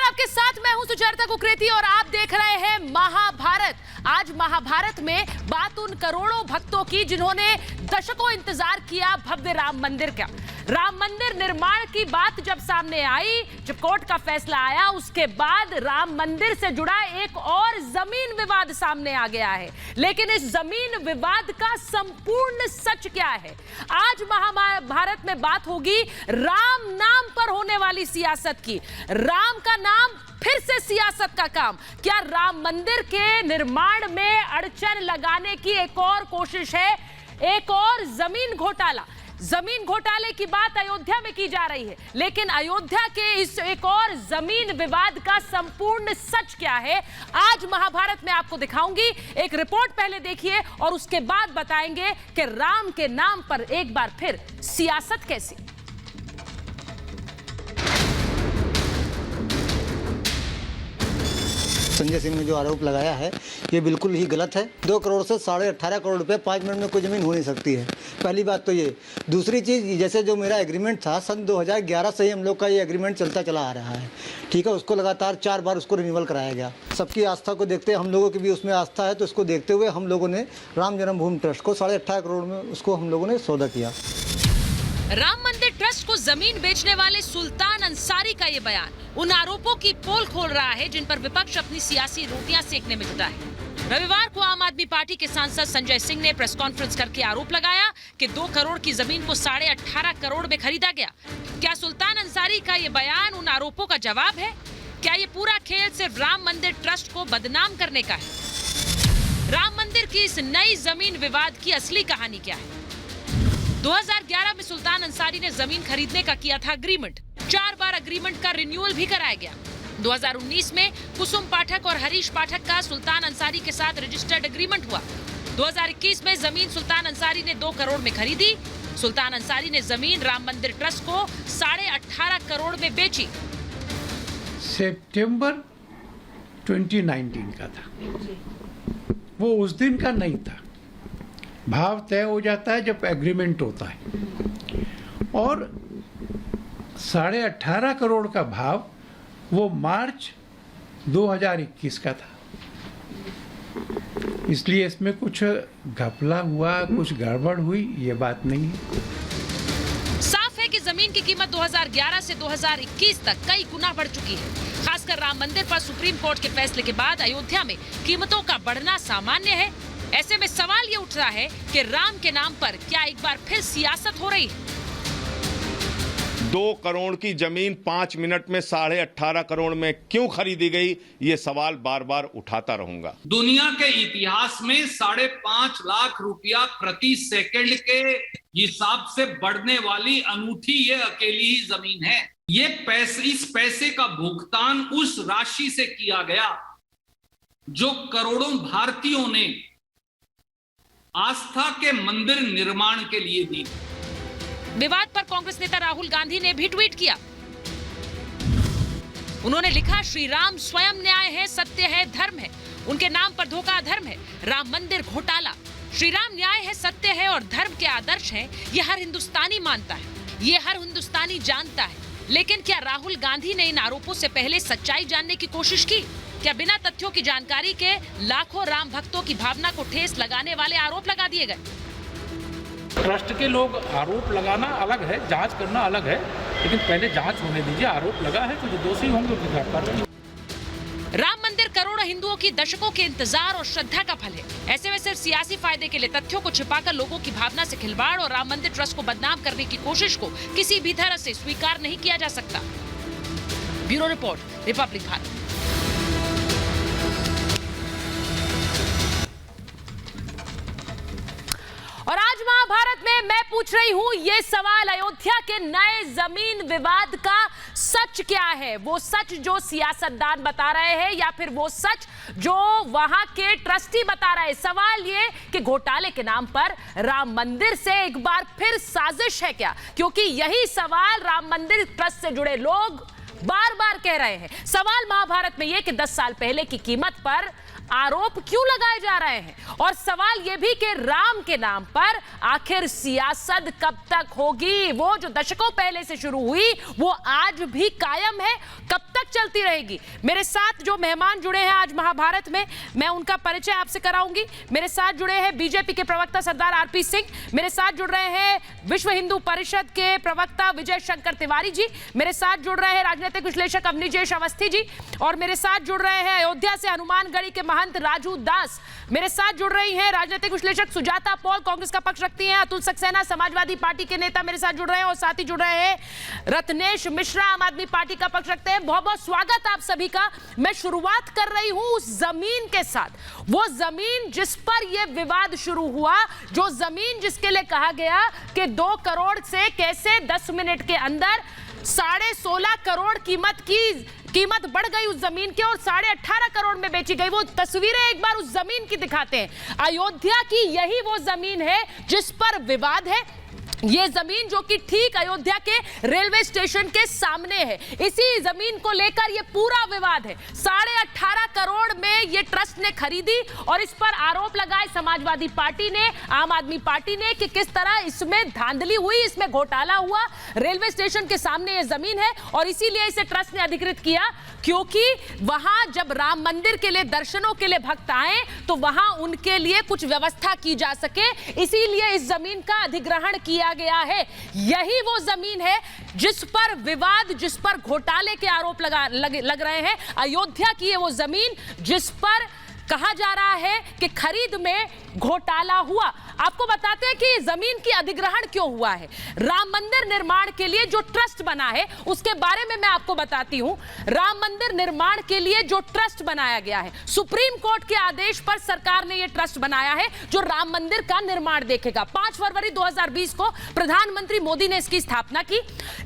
आपके साथ मैं हूं सुचरिता कुकरेती और आप देख रहे हैं महाभारत। आज महाभारत में बात उन करोड़ों भक्तों की जिन्होंने दशकों इंतजार किया भव्य राम मंदिर का। राम मंदिर निर्माण की बात जब सामने आई, जब कोर्ट का फैसला आया, उसके बाद राम मंदिर से जुड़ा एक और जमीन विवाद सामने आ गया है। लेकिन इस जमीन विवाद का संपूर्ण सच क्या है? आज महाभारत में बात होगी राम नाम पर होने वाली सियासत की। राम का नाम फिर से सियासत का काम। क्या राम मंदिर के निर्माण में अड़चन लगाने की एक और कोशिश है? एक और जमीन घोटाला। जमीन घोटाले की बात अयोध्या में की जा रही है, लेकिन अयोध्या के इस एक और जमीन विवाद का संपूर्ण सच क्या है, आज महाभारत में आपको दिखाऊंगी। एक रिपोर्ट पहले देखिए और उसके बाद बताएंगे कि राम के नाम पर एक बार फिर सियासत कैसी। संजय सिंह ने जो आरोप लगाया है ये बिल्कुल ही गलत है। 2 करोड़ से 18.5 करोड़ रुपए 5 मिनट में कोई ज़मीन हो नहीं सकती है। पहली बात तो ये। दूसरी चीज़, जैसे जो मेरा एग्रीमेंट था सन 2011 से ही हम लोग का ये एग्रीमेंट चलता चला आ रहा है, ठीक है। उसको लगातार 4 बार उसको रिन्यूअल कराया गया। सबकी आस्था को देखते, हम लोगों की भी उसमें आस्था है, तो इसको देखते हुए हम लोगों ने राम जन्मभूमि ट्रस्ट को 18.5 करोड़ में उसको हम लोगों ने सौदा किया। राम मंदिर ट्रस्ट को जमीन बेचने वाले सुल्तान अंसारी का ये बयान उन आरोपों की पोल खोल रहा है जिन पर विपक्ष अपनी सियासी रोटियां सेकने में जुटा है। रविवार को आम आदमी पार्टी के सांसद संजय सिंह ने प्रेस कॉन्फ्रेंस करके आरोप लगाया कि 2 करोड़ की जमीन को 18.5 करोड़ में खरीदा गया। क्या सुल्तान अंसारी का ये बयान उन आरोपों का जवाब है? क्या ये पूरा खेल सिर्फ राम मंदिर ट्रस्ट को बदनाम करने का है? राम मंदिर की इस नई जमीन विवाद की असली कहानी क्या है? 2011 में सुल्तान अंसारी ने जमीन खरीदने का किया था एग्रीमेंट। 4 बार एग्रीमेंट का रिन्यूअल भी कराया गया। 2019 में कुसुम पाठक और हरीश पाठक का सुल्तान अंसारी के साथ रजिस्टर्ड एग्रीमेंट हुआ। 2021 में जमीन सुल्तान अंसारी ने 2 करोड़ में खरीदी। सुल्तान अंसारी ने जमीन राम मंदिर ट्रस्ट को 18.5 करोड़ में बेची। सितंबर 2019 का था वो, उस दिन का नहीं था। भाव तय हो जाता है जब एग्रीमेंट होता है, और 18.5 करोड़ का भाव वो मार्च 2021 का था। इसलिए इसमें कुछ घपला हुआ, कुछ गड़बड़ हुई, ये बात नहीं है। साफ है कि जमीन की कीमत 2011 से 2021 तक कई गुना बढ़ चुकी है। खासकर राम मंदिर पर सुप्रीम कोर्ट के फैसले के बाद अयोध्या में कीमतों का बढ़ना सामान्य है। ऐसे में सवाल ये उठ रहा है कि राम के नाम पर क्या एक बार फिर सियासत हो रही है? 2 करोड़ की जमीन 5 मिनट में 18.5 करोड़ में क्यों खरीदी गई, ये सवाल बार बार उठाता रहूंगा। दुनिया के इतिहास में 5.5 लाख रुपया प्रति सेकंड के हिसाब से बढ़ने वाली अनूठी ये अकेली ही जमीन है। इस पैसे का भुगतान उस राशि से किया गया जो करोड़ों भारतीयों ने आस्था के मंदिर निर्माण के लिए दी। विवाद पर कांग्रेस नेता राहुल गांधी ने भी ट्वीट किया। उन्होंने लिखा, श्री राम स्वयं न्याय है, सत्य है, धर्म है। उनके नाम पर धोखा अधर्म है। राम मंदिर घोटाला। श्री राम न्याय है, सत्य है और धर्म के आदर्श हैं, ये हर हिंदुस्तानी मानता है, ये हर हिंदुस्तानी जानता है। लेकिन क्या राहुल गांधी ने इन आरोपों से पहले सच्चाई जानने की कोशिश की? क्या बिना तथ्यों की जानकारी के लाखों राम भक्तों की भावना को ठेस लगाने वाले आरोप लगा दिए गए? ट्रस्ट के लोग आरोप लगाना अलग है, जांच करना अलग है, लेकिन पहले जांच होने दीजिए। आरोप लगा है तो जो दोषी होंगे उनकी गिरफ्तारी। राम मंदिर करोड़ों हिंदुओं की दशकों के इंतजार और श्रद्धा का फल है। ऐसे में सिर्फ सियासी फायदे के लिए तथ्यों को छिपाकर लोगों की भावना से खिलवाड़ और राम मंदिर ट्रस्ट को बदनाम करने की कोशिश को किसी भी तरह से स्वीकार नहीं किया जा सकता। Bureau report, Republic Bharat. और आज महाभारत में मैं पूछ रही हूं ये सवाल, अयोध्या के नए जमीन विवाद का सच क्या है? वो सच जो सियासतदान बता रहे हैं या फिर वो सच जो वहां के ट्रस्टी बता रहे हैं? सवाल ये कि घोटाले के नाम पर राम मंदिर से एक बार फिर साजिश है क्या? क्योंकि यही सवाल राम मंदिर ट्रस्ट से जुड़े लोग बार बार कह रहे हैं। सवाल महाभारत में यह कि 10 साल पहले की कीमत पर आरोप क्यों लगाए जा रहे हैं? और सवाल यह भी कि राम के नाम पर आखिर सियासत कब तक होगी? वो जो दशकों पहले से शुरू हुई वो आज भी कायम है, कब तक चलती रहेगी? मेरे साथ जो मेहमान जुड़े हैं आज महाभारत में, मैं उनका परिचय आपसे कराऊंगी। मेरे साथ जुड़े हैं बीजेपी के प्रवक्ता सरदार आरपी सिंह, मेरे साथ जुड़ रहे हैं विश्व हिंदू परिषद के प्रवक्ता विजय शंकर तिवारी जी, मेरे साथ जुड़ रहे हैं राजनीतिक विश्लेषक अवनीजेश अवस्थी जी, और मेरे साथ जुड़ रहे हैं अयोध्या से हनुमानगढ़ी के महंत राजू दास। मेरे साथ जुड़ रही हैं राजनीतिक विश्लेषक सुजाता पॉल, कांग्रेस का पक्ष रखती हैं, अतुल सक्सेना समाजवादी पार्टी के नेता मेरे साथ जुड़ रहे हैं, और साथ ही जुड़ रहे हैं रत्नेश मिश्रा आम आदमी पार्टी का पक्ष रखते हैं। बहुत बहुत स्वागत आप सभी का। मैं शुरुआत कर रही हूं उस जमीन के साथ, वो जमीन जिस पर यह विवाद शुरू हुआ, जो जमीन जिसके लिए कहा गया कि 2 करोड़ से कैसे 10 मिनट के अंदर 16.5 करोड़ कीमत बढ़ गई उस जमीन के और 18.5 करोड़ में बेची गई। वो तस्वीरें एक बार उस जमीन की दिखाते हैं। अयोध्या की यही वो जमीन है जिस पर विवाद है। ये जमीन जो कि ठीक अयोध्या के रेलवे स्टेशन के सामने है, इसी जमीन को लेकर ये पूरा विवाद है। 18.5 करोड़ में ये ट्रस्ट ने खरीदी और इस पर आरोप लगाए समाजवादी पार्टी ने, आम आदमी पार्टी ने कि किस तरह इसमें धांधली हुई, इसमें घोटाला हुआ। रेलवे स्टेशन के सामने ये जमीन है और इसीलिए इसे ट्रस्ट ने अधिकृत किया, क्योंकि वहां जब राम मंदिर के लिए दर्शनों के लिए भक्त आए तो वहां उनके लिए कुछ व्यवस्था की जा सके, इसीलिए इस जमीन का अधिग्रहण किया गया है। यही वो जमीन है जिस पर विवाद, जिस पर घोटाले के आरोप लग रहे हैं। अयोध्या की ये वो जमीन जिस पर कहा जा रहा है कि खरीद में घोटाला हुआ। आपको बताते हैं कि जमीन की अधिग्रहण क्यों हुआ है। राम मंदिर निर्माण के लिए जो ट्रस्ट बना है उसके बारे में मैं आपको बताती हूं। राम मंदिर निर्माण के लिए जो ट्रस्ट बनाया गया है, सुप्रीम कोर्ट के आदेश पर सरकार ने यह ट्रस्ट बनाया है जो राम मंदिर का निर्माण देखेगा। 5 फरवरी 2020 को प्रधानमंत्री मोदी ने इसकी स्थापना की।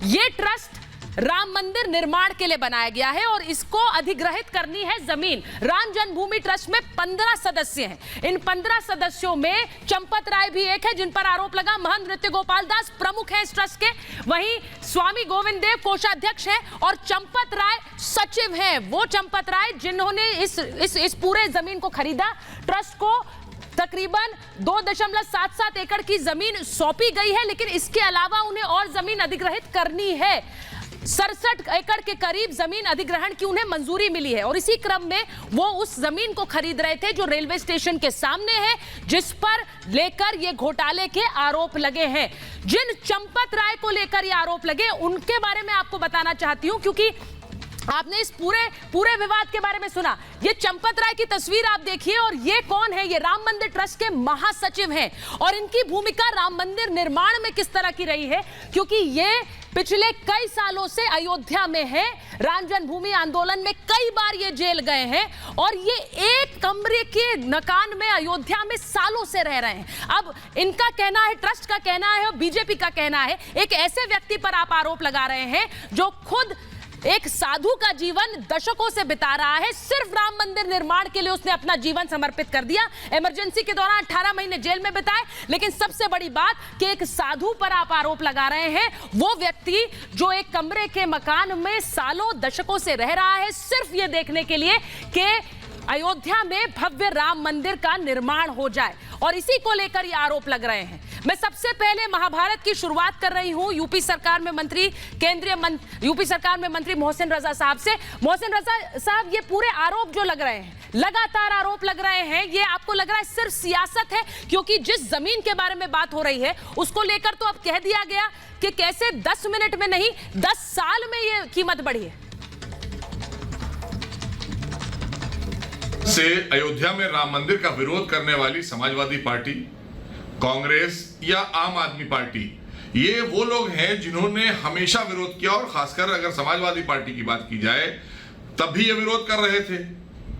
यह ट्रस्ट राम मंदिर निर्माण के लिए बनाया गया है और इसको अधिग्रहित करनी है जमीन। राम जन्मभूमि ट्रस्ट में 15 सदस्य हैं। इन 15 सदस्यों में चंपत राय भी एक है जिन पर आरोप लगा। महंत नृत्य गोपाल दास प्रमुख हैं इस ट्रस्ट के, वहीं स्वामी गोविंद देव कोषाध्यक्ष हैं और चंपत राय सचिव हैं। वो चंपत राय जिन्होंने इस पूरे जमीन को खरीदा। ट्रस्ट को तकरीबन 2.77 एकड़ की जमीन सौंपी गई है, लेकिन इसके अलावा उन्हें और जमीन अधिग्रहित करनी है। 67 एकड़ के करीब जमीन अधिग्रहण की उन्हें मंजूरी मिली है और इसी क्रम में वो उस जमीन को खरीद रहे थे जो रेलवे स्टेशन के सामने है, जिस पर लेकर ये घोटाले के आरोप लगे हैं। जिन चंपत राय को लेकर ये आरोप लगे उनके बारे में आपको बताना चाहती हूं, क्योंकि आपने इस पूरे विवाद के बारे में सुना। ये चंपत राय की तस्वीर आप देखिए और ये कौन है? ये राम मंदिर ट्रस्ट के महासचिव हैं और इनकी भूमिका राम मंदिर निर्माण में किस तरह की रही है, क्योंकि ये पिछले कई सालों से अयोध्या में है। राम जन्मभूमि आंदोलन में कई बार ये जेल गए हैं और ये एक कमरे के मकान में अयोध्या में सालों से रह रहे हैं। अब इनका कहना है, ट्रस्ट का कहना है और बीजेपी का कहना है, एक ऐसे व्यक्ति पर आप आरोप लगा रहे हैं जो खुद एक साधु का जीवन दशकों से बिता रहा है। सिर्फ राम मंदिर निर्माण के लिए उसने अपना जीवन समर्पित कर दिया। इमरजेंसी के दौरान 18 महीने जेल में बिताए। लेकिन सबसे बड़ी बात कि एक साधु पर आप आरोप लगा रहे हैं, वो व्यक्ति जो एक कमरे के मकान में सालों दशकों से रह रहा है सिर्फ ये देखने के लिए कि अयोध्या में भव्य राम मंदिर का निर्माण हो जाए, और इसी को लेकर ये आरोप लग रहे हैं। मैं सबसे पहले महाभारत की शुरुआत कर रही हूं यूपी सरकार में मंत्री मोहसिन रजा साहब से। मोहसिन रजा साहब, ये पूरे आरोप जो लग रहे हैं, लगातार आरोप लग रहे हैं, ये आपको लग रहा है सिर्फ सियासत है? क्योंकि जिस जमीन के बारे में बात हो रही है उसको लेकर तो अब कह दिया गया कि कैसे 10 मिनट में नहीं 10 साल में ये कीमत बढ़ी है। से अयोध्या में राम मंदिर का विरोध करने वाली समाजवादी पार्टी, कांग्रेस या आम आदमी पार्टी, ये वो लोग हैं जिन्होंने हमेशा विरोध किया, और खासकर अगर समाजवादी पार्टी की बात की जाए तब भी ये विरोध कर रहे थे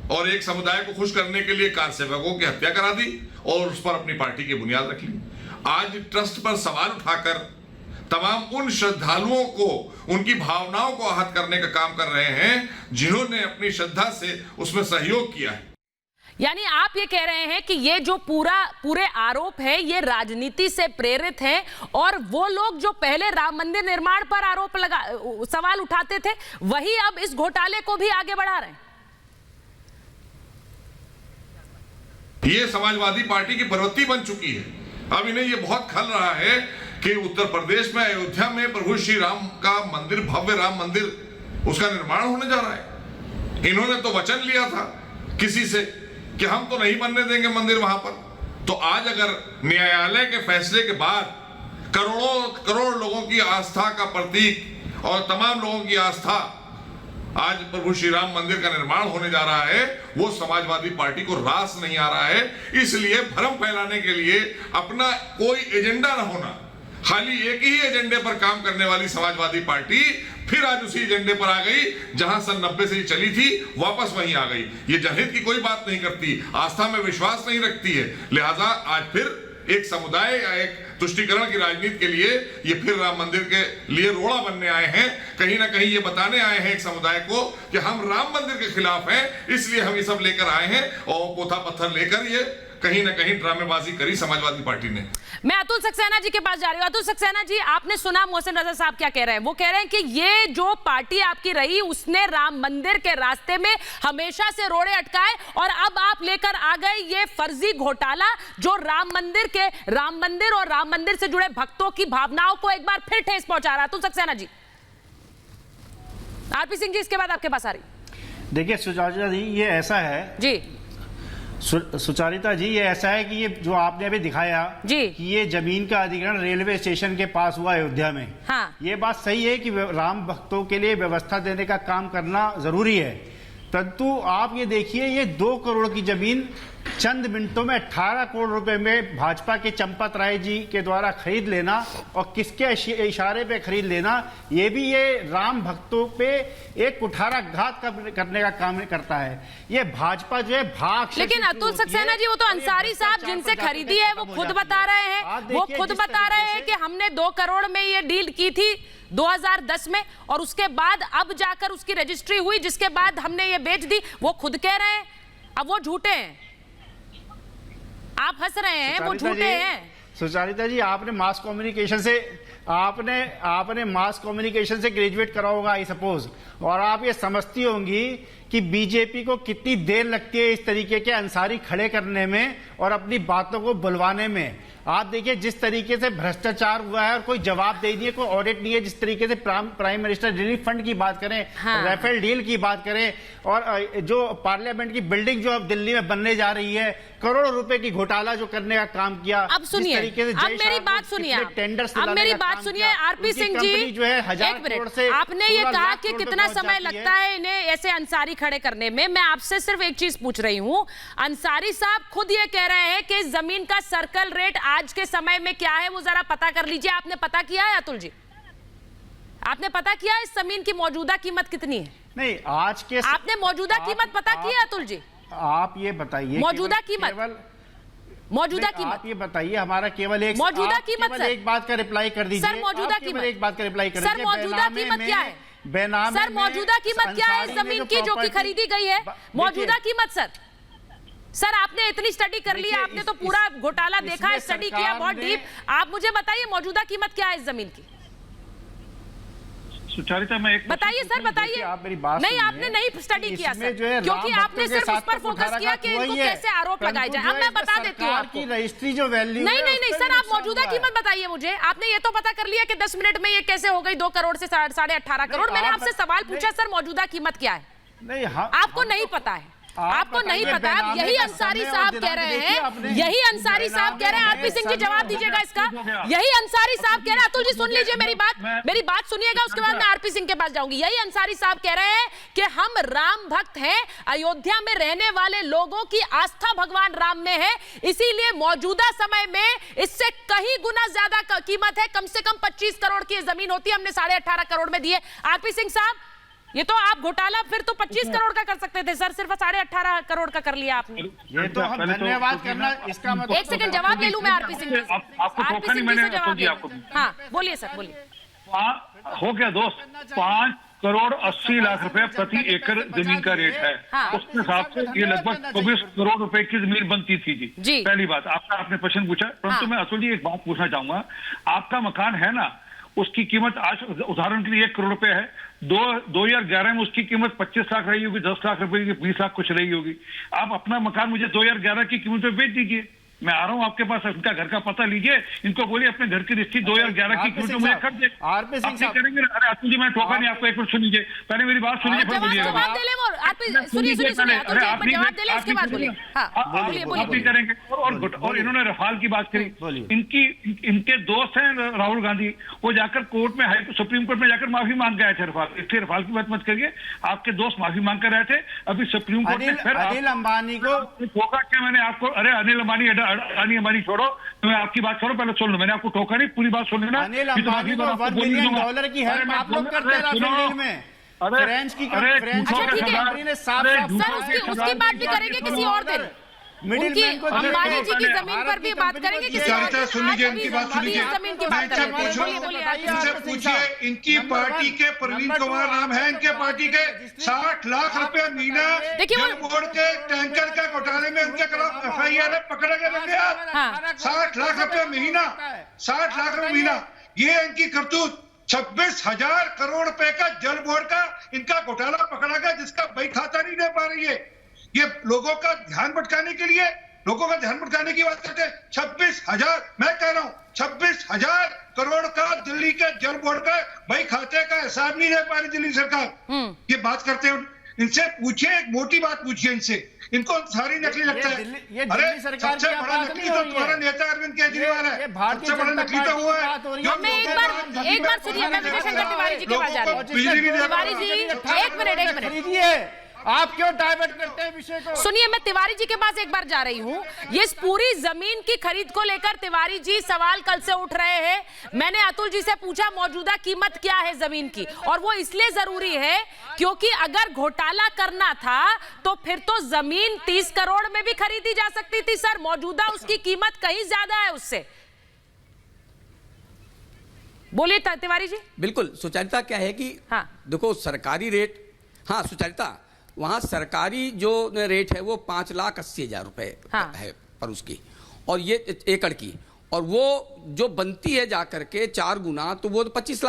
और एक समुदाय को खुश करने के लिए कार सेवकों की हत्या करा दी और उस पर अपनी पार्टी की बुनियाद रख ली। आज ट्रस्ट पर सवाल उठाकर तमाम उन श्रद्धालुओं को, उनकी भावनाओं को आहत करने का काम कर रहे हैं जिन्होंने अपनी श्रद्धा से उसमें सहयोग किया है। यानी आप ये कह रहे हैं कि ये जो पूरे आरोप है ये राजनीति से प्रेरित है, और वो लोग जो पहले राम मंदिर निर्माण पर सवाल उठाते थे वही अब इस घोटाले को भी आगे बढ़ा रहे हैं। ये समाजवादी पार्टी की प्रवृत्ति बन चुकी है। अब इन्हें ये बहुत खल रहा है कि उत्तर प्रदेश में अयोध्या में प्रभु श्री राम का मंदिर, भव्य राम मंदिर, उसका निर्माण होने जा रहा है। इन्होंने तो वचन लिया था किसी से कि हम तो नहीं बनने देंगे मंदिर वहां पर। तो आज अगर न्यायालय के फैसले के बाद करोड़ों करोड़ लोगों की आस्था का प्रतीक और तमाम लोगों की आस्था आज प्रभु श्री राम मंदिर का निर्माण होने जा रहा है, वो समाजवादी पार्टी को रास नहीं आ रहा है। इसलिए भ्रम फैलाने के लिए अपना कोई एजेंडा न होना, खाली एक ही एजेंडे पर काम करने वाली समाजवादी पार्टी फिर आज उसी एजेंडे पर आ गई जहां सन 90 से चली थी, वापस वहीं आ गई। ये जनहित की कोई बात नहीं करती, आस्था में विश्वास नहीं रखती है। लिहाजा आज फिर एक समुदाय या एक तुष्टीकरण की राजनीति के लिए ये फिर राम मंदिर के लिए रोड़ा बनने आए हैं। कहीं ना कहीं ये बताने आए हैं एक समुदाय को कि हम राम मंदिर के खिलाफ हैं, इसलिए हम ये सब लेकर आए हैं। और पोथा पत्थर लेकर ये कहीं ना कहीं ड्रामेबाजी करी समाजवादी पार्टी ने। मैं अतुल सक्सेना जी के पास जा रही हूँ। अतुल सक्सेना जी, आपने सुना मोहसिन रजा साहब क्या कह रहे हैं? वो कह रहे हैं कि ये जो पार्टी आपकी रही उसने राम मंदिर के रास्ते में हमेशा से रोड़े अटकाए और अब आप लेकर आ गए ये फर्जी घोटाला जो राम मंदिर और राम मंदिर से जुड़े भक्तों की भावनाओं को एक बार फिर ठेस पहुंचा रहा है। अतुल सक्सेना जी, आरपी सिंह जी इसके बाद आपके पास आ रही। देखिए सुचारिता जी, ये ऐसा है जी, सुचारिता जी, ये ऐसा है कि ये जो आपने अभी दिखाया जी कि ये जमीन का अधिग्रहण रेलवे स्टेशन के पास हुआ अयोध्या में। हाँ। ये बात सही है कि राम भक्तों के लिए व्यवस्था देने का काम करना जरूरी है, परंतु आप ये देखिए, ये 2 करोड़ की जमीन चंद मिनटों में 18 करोड़ रुपए में भाजपा के चंपत राय जी के द्वारा खरीद लेना और किसके इशारे पे खरीद लेना, ये भी ये राम भक्तों पे एक कुठाराघात करने का काम करता है। ये भाजपा जो है भाग। लेकिन अतुल सक्सेना जी, वो तो अंसारी साहब जिनसे खरीदी है वो खुद बता रहे हैं कि हमने 2 करोड़ में ये डील की थी 2010 में और उसके बाद अब जाकर उसकी रजिस्ट्री हुई, जिसके बाद हमने ये बेच दी। वो खुद कह रहे हैं, अब वो झूठे हैं। आप हंस रहे हैं, वो झूठे हैं। सुचारिता जी, आपने मास कम्युनिकेशन से ग्रेजुएट करा होगा आई सपोज, और आप ये समझती होंगी कि बीजेपी को कितनी देर लगती है इस तरीके के अंसारी खड़े करने में और अपनी बातों को बुलवाने में। आप देखिए जिस तरीके से भ्रष्टाचार हुआ है और कोई जवाब दे नहीं है, कोई ऑडिट नहीं है, जिस तरीके से प्राइम मिनिस्टर रिलीफ फंड की बात करें, हाँ। राफेल डील की बात करें, और जो पार्लियामेंट की बिल्डिंग जो अब दिल्ली में बनने जा रही है, करोड़ों रुपए की घोटाला जो करने का काम किया। अब सुनिए, अब मेरी बात सुनिए, आरपी सिंह जी जो है 1000 करोड़ से, आपने ये कहा कि कितना समय लगता है इन्हें ऐसे अंसारी खड़े करने में। मैं आपसे सिर्फ एक चीज पूछ रही हूं, अंसारी साहब खुद ये कह रहे हैं कि इस जमीन का सर्कल रेट आज के समय में क्या है वो जरा पता कर लीजिए। आपने पता किया है अतुल जी? आपने पता किया इस जमीन की मौजूदा कीमत कितनी है? नहीं, आज के आपने मौजूदा कीमत पता की है अतुल जी? आप ये बताइए मौजूदा कीमत, आप ये बताइए, हमारा केवल एक मौजूदा कीमत, सर एक बात का रिप्लाई कर दीजिए सर। मौजूदा कीमत, एक बात का रिप्लाई कर दीजिए। सर मौजूदा कीमत क्या है? सर मौजूदा कीमत क्या है इस जमीन की जो कि खरीदी गई है? मौजूदा कीमत सर आपने इतनी स्टडी कर ली, आपने तो पूरा घोटाला देखा, स्टडी किया बहुत डीप। आप मुझे बताइए मौजूदा कीमत क्या है इस जमीन की? सुचारिता, मैं एक बताइए सर, बताइए। आप मेरी बात नहीं, आपने नहीं स्टडी किया सर, क्योंकि आपने सिर्फ उस पर फोकस किया कि इनको कैसे आरोप लगाए जाए। अब मैं बता देती हूँ आपको रजिस्ट्री जो वैल्यू। नहीं सर, आप मौजूदा कीमत बताइए मुझे। आपने ये तो पता कर लिया कि 10 मिनट में ये कैसे हो गई 2 करोड़ से 18.5 करोड़। मैंने आपसे सवाल पूछा सर मौजूदा कीमत क्या है? नहीं, आपको नहीं पता है, आपको नहीं पता। अब यही अंसारी साहब कह रहे हैं, आरपी सिंह जी जवाब दीजिएगा इसका। यही अंसारी साहब कह रहे हैं, अतुल जी सुन लीजिए मेरी बात सुनिएगा, उसके बाद मैं आरपी सिंह के पास जाऊंगी। यही अंसारी साहब कह रहे हैं कि हम राम भक्त हैं, अयोध्या में रहने वाले लोगों की आस्था भगवान राम में है, इसीलिए मौजूदा समय में इससे कहीं गुना ज्यादा कीमत है। कम से कम 25 करोड़ की जमीन होती है, हमने 18.5 करोड़ में दी है। आरपी सिंह साहब, ये तो आप घोटाला फिर तो 25 करोड़ का कर सकते थे सर, सिर्फ 18.5 करोड़ का कर लिया आपने। ये तो हम धन्यवाद करना, इसका मतलब। एक सेकंड जवाब ले लूं मैं आरपी सिंह से। आरपी सिंह से जवाब ले लूं। हाँ बोलिए सर, बोलिए। हो गया दोस्त, 5 करोड़ 80 लाख रुपए प्रति एकड़ जमीन का रेट है। हाँ। उसके हिसाब से ये लगभग 24 करोड़ रुपए की जमीन बनती थी जी। पहली बात, आपका आपने प्रश्न पूछा, परंतु मैं अतुल जी एक बात पूछना चाहूंगा। आपका मकान है ना, उसकी कीमत आज उदाहरण के लिए 1 करोड़ रुपए है। 2011 में उसकी कीमत 25 लाख रही होगी, 10 लाख रुपए की, 20 लाख कुछ रही होगी। आप अपना मकान मुझे 2011 की कीमत पे बेच दीजिए, मैं आ रहा हूँ आपके पास, इनका घर का पता लीजिए, इनको बोलिए अपने घर की रजिस्ट्री 2011 की कीमत मुझे कर दे। आप नहीं करेंगे? अरे अतुल जी, मैं ठोका नहीं आपको, एक मिनट सुन लीजिए, पहले मेरी बात सुनिए, फिर बोलिए। जवाब दे ले वो, आप सुनिए अतुल जी, एक मिनट जवाब दे ले, उसके बाद बोलिए। हाँ बोलिए आप भी करेंगे। और इन्होंने रफाल की बात करी, इनके दोस्त हैं राहुल गांधी, वो जाकर कोर्ट में, सुप्रीम कोर्ट में जाकर माफी मांग गए थे रफाल, इसलिए रफाल की बात मत करिए। आपके दोस्त माफी मांग कर रहे थे, अभी सुप्रीम कोर्ट ने फिर अनिल अंबानी को ठोका क्या मैंने आपको? अरे अनिल अंबानी छोड़ो, मैं आपकी बात छोड़ो, पहले सुन लो, मैंने आपको टोका नहीं, पूरी बात सुन लेना। अनिल अंबानी को $1 बिलियन की हेल्प आप लोग करते हैं राफेल डील में। फ्रेंच की कंपनी ने साफ उसकी बात भी करेंगे किसी और दिन, उनकी अंबानी जी की जमीन पर भी बात करेंगे किसी और दिन। सुन लीजिए, इनकी बात सुन लीजिए। जमीन की बात करेंगे। इनसे पूछिए, इनकी पार्टी के प्रवीण कुमार नाम है, इनके पार्टी के 60 लाख रुपए मीना जल बोर्ड के टैंकर के घोटाले में उनके खिलाफ FIR पकड़े गए बंदे आप। 60 लाख रुपए महीना, 60 लाख रुपए महीना, ये इनकी करतूत। 26,000 करोड़ रुपए का जल बोर्ड का इनका घोटाला पकड़ा गया, जिसका बही खाता नहीं दे पा रही है। ये लोगों का ध्यान भटकाने के लिए, लोगों का ध्यान भटकाने की बात करते हैं। 26,000, मैं कह रहा हूं 26,000 करोड़ का दिल्ली के जल बोर्ड का भाई खाते का हिसाब नहीं दे पा रही दिल्ली सरकार। ये बात करते हैं, इनसे पूछिए, एक मोटी बात पूछिए इनसे, इनको सारी नकली लगता है। अरे सबसे बड़ा नकली तो तुम्हारा नेता अरविंद केजरीवाल है, सबसे बड़ा नकली तो वो है। एक बार सुनिए, मैं विजय शंकर तिवारी जी के पास जा रही हूँ। तिवारी जी एक मिनट, आप क्यों डाइवर्ट करते हैं विषय को? सुनिए, मैं तिवारी जी के पास एक बार जा रही हूँ। ये इस पूरी जमीन की खरीद को लेकर तिवारी जी सवाल कल से उठ रहे हैं। मैंने अतुल जी से पूछा मौजूदा कीमत क्या है जमीन की, और वो इसलिए जरूरी है क्योंकि अगर घोटाला करना था तो फिर तो जमीन 30 करोड़ में भी खरीदी जा सकती थी सर। मौजूदा उसकी कीमत कहीं ज्यादा है उससे। बोलिए तिवारी जी। बिल्कुल, सुचारिता क्या है कि देखो सरकारी रेट, हाँ सुचारिता, वहाँ सरकारी जो रेट है वो 5,80,000 रुपए है पर उसकी, और ये एकड़ की, और वो जो बनती है जाकर के 4 गुना, तो वो 25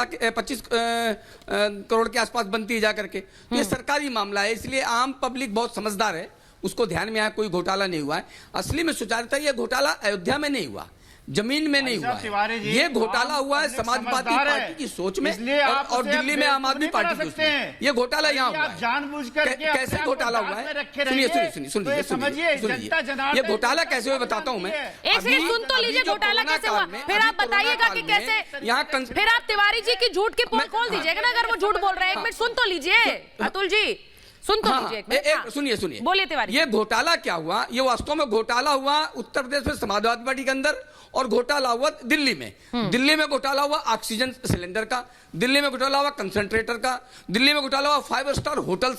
करोड़ के आसपास बनती है जाकर के। तो ये सरकारी मामला है, इसलिए आम पब्लिक बहुत समझदार है, उसको ध्यान में आया कोई घोटाला नहीं हुआ है। असली में सुचारिता ये घोटाला अयोध्या में नहीं हुआ, जमीन में नहीं हुआ है, ये घोटाला हुआ है समाजवादी पार्टी की सोच में, और दिल्ली में आम आदमी पार्टी की उसमें। ये घोटाला यहाँ हुआ है। जानबूझकर कैसे घोटाला हुआ है? सुनिए, ये घोटाला कैसे हुआ बताता हूँ मैं। एक सेकंड सुन तो लीजिए, घोटाला कैसे हुआ, फिर आप बताइएगा कि कैसे। यहाँ फिर आप तिवारी जी की झूठ की पोल खोल दीजिएगा ना अगर वो झूठ बोल रहे हैं। 1 मिनट सुन तो लीजिए अतुल जी, सुन तो लीजिए। सुनिए, बोलिए तिवारी। ये घोटाला क्या हुआ? ये वास्तव में घोटाला हुआ उत्तर प्रदेश में समाजवादी पार्टी के अंदर, और घोटाला हुआ दिल्ली में। दिल्ली में घोटाला हुआ ऑक्सीजन सिलेंडर का, दिल्ली में घोटाला हुआ कंसंट्रेटर का, दिल्ली में घोटाला हुआ 5 स्टार होटल